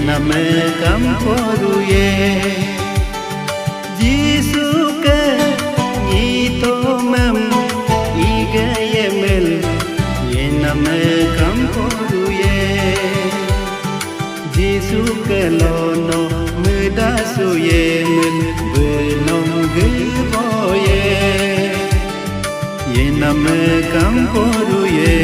Yename kamporuye Jisuke nitomem igayemel Yename kamporuye Jisuke lono mudasuyemel Belom giboye Yename kamporuye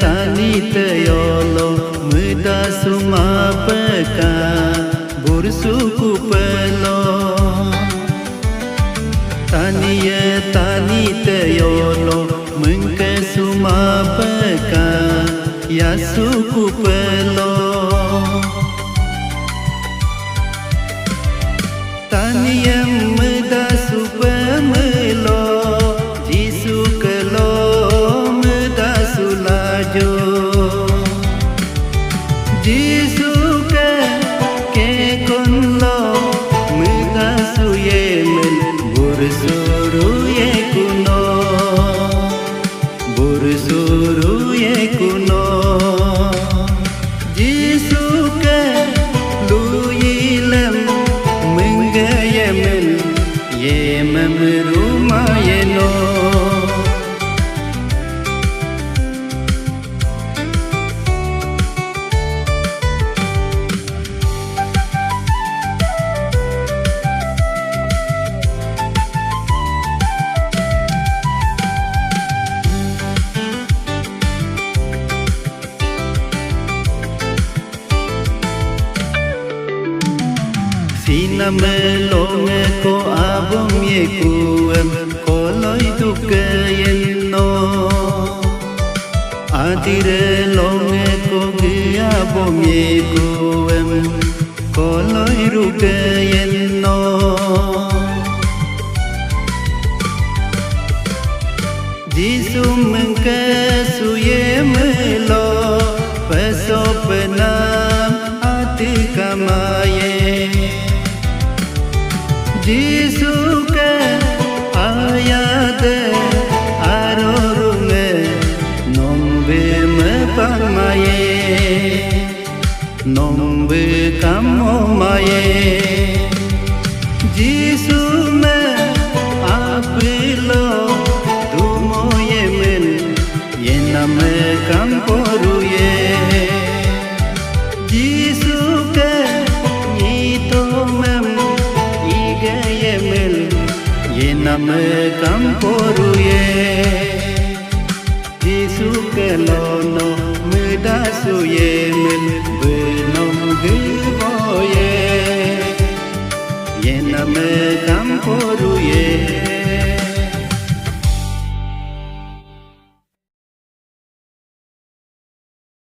Tanite yolo muda sumapeka bursuku pelo Tanite yolo mungke sumapeka yasuku pelo Taniyam muda supamelo jisukelo Jisuke ke konlo mudasuyemel bursuruye kuno Jisuke luyilem mengayemel yemem rumayeno Siname longe ko abom ye kuem ko loi tuke yenno Adire longe ko gi abom ye kuem ko loi ruke yenno Jisum mengke suye melo peso penam ati kamaye Jisuke ayade arorume nombe me pamaye nombe kamomaye Jisume apilo dumoyemen yename kamporuye Jisuke nitomem Yename kamporuye